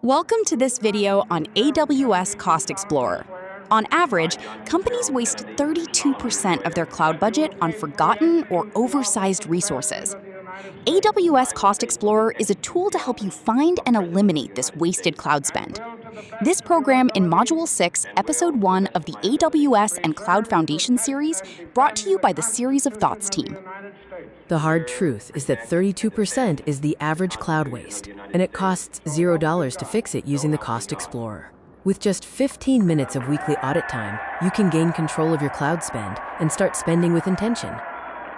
Welcome to this video on AWS Cost Explorer. On average, companies waste 32% of their cloud budget on forgotten or oversized resources. AWS Cost Explorer is a tool to help you find and eliminate this wasted cloud spend. This program in Module 6, Episode 1 of the AWS and Cloud Foundation series, brought to you by the Series of Thoughts team. The hard truth is that 32% is the average cloud waste, and it costs $0 to fix it using the Cost Explorer. With just 15 minutes of weekly audit time, you can gain control of your cloud spend and start spending with intention.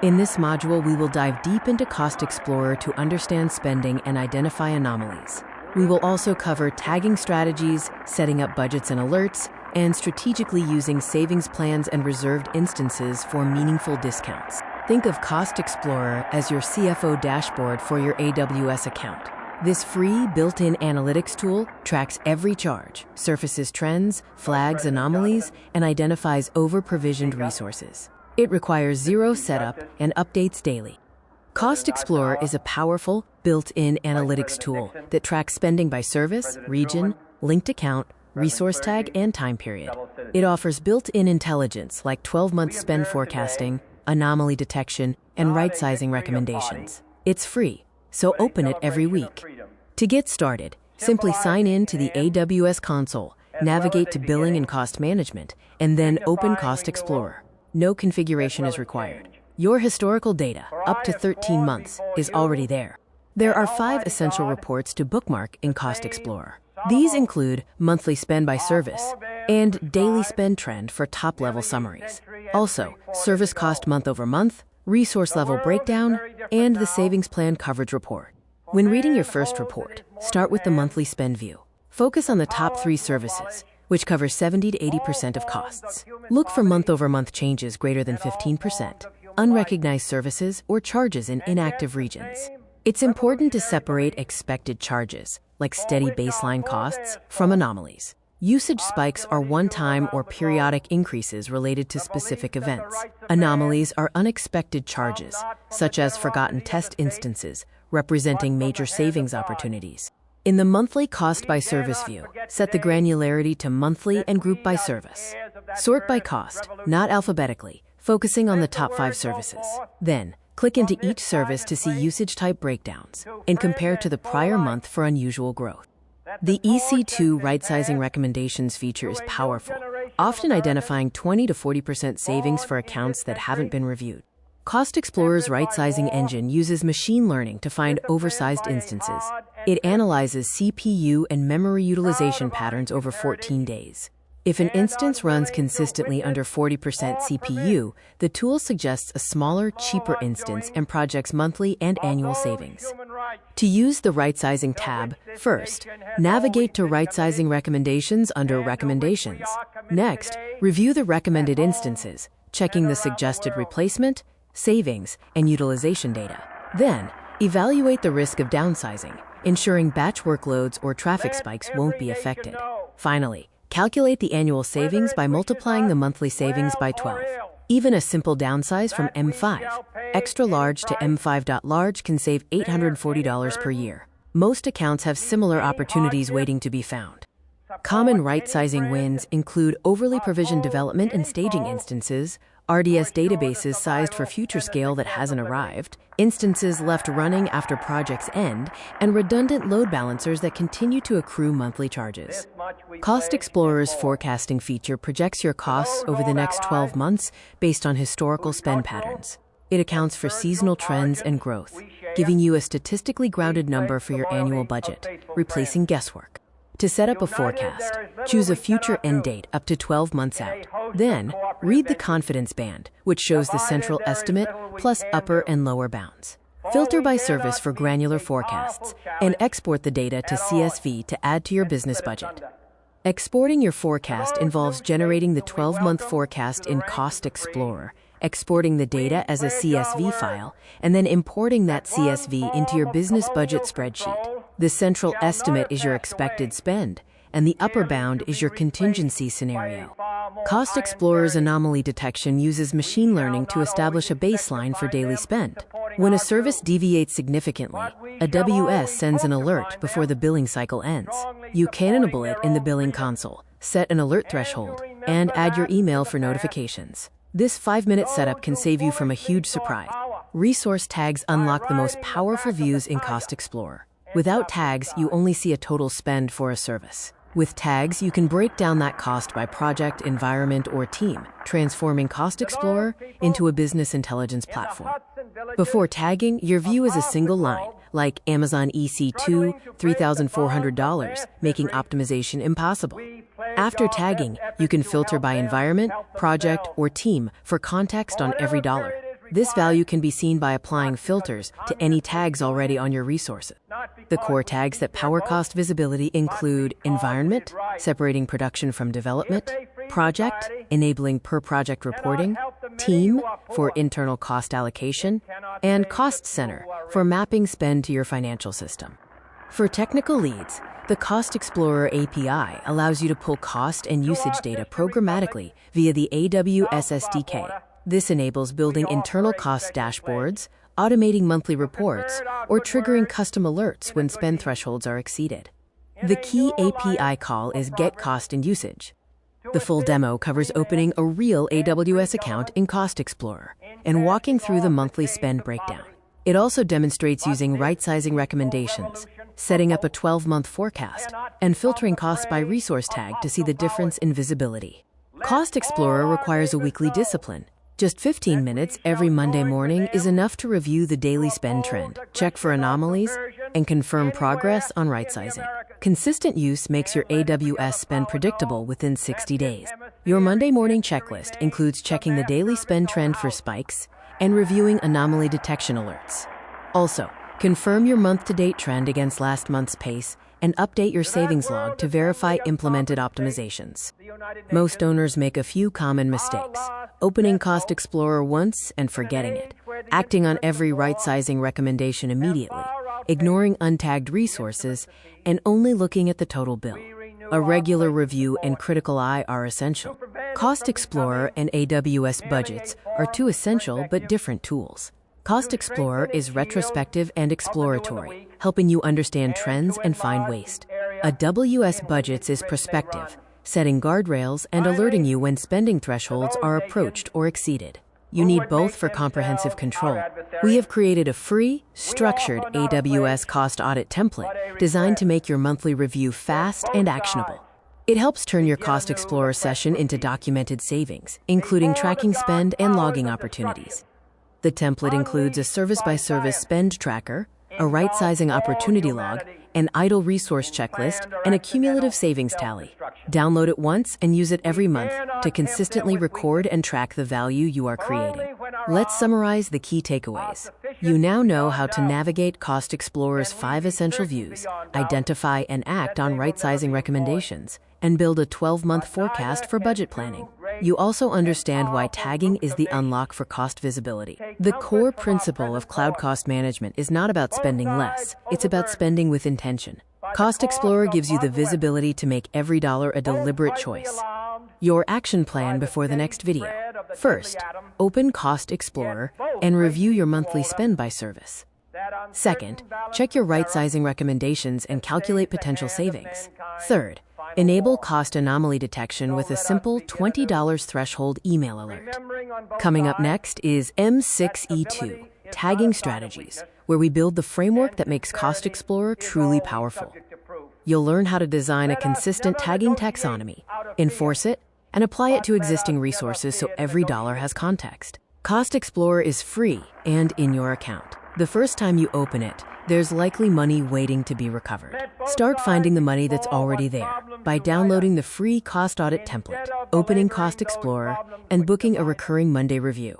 In this module, we will dive deep into Cost Explorer to understand spending and identify anomalies. We will also cover tagging strategies, setting up budgets and alerts, and strategically using savings plans and reserved instances for meaningful discounts. Think of Cost Explorer as your CFO dashboard for your AWS account. This free, built-in analytics tool tracks every charge, surfaces trends, flags anomalies, and identifies over-provisioned resources. It requires zero setup and updates daily. Cost Explorer is a powerful, built-in analytics tool that tracks spending by service, region, linked account, resource tag, and time period. It offers built-in intelligence like 12-month spend forecasting, anomaly detection, and rightsizing recommendations. It's free, so open it every week. To get started, simply sign in to the AWS console, navigate to Billing and Cost Management, and then open Cost Explorer. No configuration is required. Your historical data, up to 13 months, is already there. There are 5 essential reports to bookmark in Cost Explorer. These include monthly spend by service and daily spend trend for top-level summaries. Also, service cost month over month, resource level breakdown, and the savings plan coverage report. When reading your first report, start with the monthly spend view. Focus on the top 3 services, which covers 70 to 80% of costs. Look for month-over-month changes greater than 15%, unrecognized services, or charges in inactive regions. It's important to separate expected charges, like steady baseline costs, from anomalies. Usage spikes are one-time or periodic increases related to specific events. Anomalies are unexpected charges, such as forgotten test instances, representing major savings opportunities. In the monthly cost by service view, set the granularity to monthly and group by service. Sort by cost, not alphabetically, focusing on the top 5 services. Then, click into each service to see usage type breakdowns and compare to the prior month for unusual growth. The EC2 rightsizing recommendations feature is powerful, often identifying 20 to 40% savings for accounts that haven't been reviewed. Cost Explorer's rightsizing engine uses machine learning to find oversized instances. It analyzes CPU and memory utilization patterns over 14 days. If an instance runs consistently under 40% CPU, the tool suggests a smaller, cheaper instance and projects monthly and annual savings. To use the Rightsizing tab, first, navigate to Rightsizing Recommendations under Recommendations. Next, review the recommended instances, checking the suggested replacement, savings, and utilization data. Then, evaluate the risk of downsizing, ensuring batch workloads or traffic spikes won't be affected. Finally, calculate the annual savings by multiplying the monthly savings by 12. Even a simple downsize from M5, extra large to M5.large can save $840 per year. Most accounts have similar opportunities waiting to be found. Common right-sizing wins include overly provisioned development and staging instances, RDS databases sized for future scale that hasn't arrived, instances left running after projects end, and redundant load balancers that continue to accrue monthly charges. Cost Explorer's forecasting feature projects your costs over the next 12 months based on historical spend patterns. It accounts for seasonal trends and growth, giving you a statistically grounded number for your annual budget, replacing guesswork. To set up a forecast, choose a future end date up to 12 months out. Then, read the confidence band, which shows the central estimate plus upper and lower bounds. Filter by service for granular forecasts, and export the data to CSV to add to your business budget. Exporting your forecast involves generating the 12-month forecast in Cost Explorer, exporting the data as a CSV file, and then importing that CSV into your business budget spreadsheet. The central estimate is your expected spend, and the upper bound is your contingency scenario. Cost Explorer's anomaly detection uses machine learning to establish a baseline for daily spend. When a service deviates significantly, AWS sends an alert before the billing cycle ends. You can enable it in the billing console, set an alert threshold, and add your email for notifications. This 5-minute setup can save you from a huge surprise. Resource tags unlock the most powerful views in Cost Explorer. Without tags, you only see a total spend for a service. With tags, you can break down that cost by project, environment, or team, transforming Cost Explorer into a business intelligence platform. Before tagging, your view is a single line, like Amazon EC2, $3,400, making optimization impossible. After tagging, you can filter by environment, project, or team for context on every dollar. This value can be seen by applying filters to any tags already on your resources. The core tags that power cost visibility include environment, separating production from development, project, enabling per-project reporting, team, for internal cost allocation, and cost center, for mapping spend to your financial system. For technical leads, the Cost Explorer API allows you to pull cost and usage data programmatically via the AWS SDK. This enables building internal cost dashboards, automating monthly reports, or triggering custom alerts when spend thresholds are exceeded. The key API call is Get Cost and Usage. The full demo covers opening a real AWS account in Cost Explorer and walking through the monthly spend breakdown. It also demonstrates using rightsizing recommendations, setting up a 12-month forecast, and filtering costs by resource tag to see the difference in visibility. Cost Explorer requires a weekly discipline. Just 15 minutes every Monday morning is enough to review the daily spend trend, check for anomalies, and confirm progress on rightsizing. Consistent use makes your AWS spend predictable within 60 days. Your Monday morning checklist includes checking the daily spend trend for spikes and reviewing anomaly detection alerts. Also, confirm your month-to-date trend against last month's pace and update your savings log to verify implemented optimizations. Most owners make a few common mistakes: opening Cost Explorer once and forgetting it, acting on every right-sizing recommendation immediately, ignoring untagged resources, and only looking at the total bill. A regular review and critical eye are essential. Cost Explorer and AWS budgets are two essential but different tools. Cost Explorer is retrospective and exploratory, helping you understand trends and find waste. AWS budgets is prospective, setting guardrails and alerting you when spending thresholds are approached or exceeded. You need both for comprehensive control. We have created a free, structured AWS cost audit template designed to make your monthly review fast and actionable. It helps turn your Cost Explorer session into documented savings, including tracking spend and logging opportunities. The template includes a service-by-service spend tracker, a right-sizing opportunity log, an idle resource checklist, and a cumulative savings tally. Download it once and use it every month to consistently record and track the value you are creating. Let's summarize the key takeaways. You now know how to navigate Cost Explorer's 5 essential views, identify and act on right-sizing recommendations, and build a 12-month forecast for budget planning. You also understand why tagging is the unlock for cost visibility. The core principle of cloud cost management is not about spending less, it's about spending with intention. Cost Explorer gives you the visibility to make every dollar a deliberate choice. Your action plan before the next video. First, open Cost Explorer and review your monthly spend by service. Second, check your right-sizing recommendations and calculate potential savings. Third, enable cost anomaly detection with a simple $20 threshold email alert. Coming up next is M6E2, Tagging Strategies, where we build the framework that makes Cost Explorer truly powerful. You'll learn how to design a consistent tagging taxonomy, enforce it, and apply it to existing resources so every dollar has context. Cost Explorer is free and in your account. The first time you open it, there's likely money waiting to be recovered. Start finding the money that's already there by downloading the free cost audit template, opening Cost Explorer, and booking a recurring Monday review.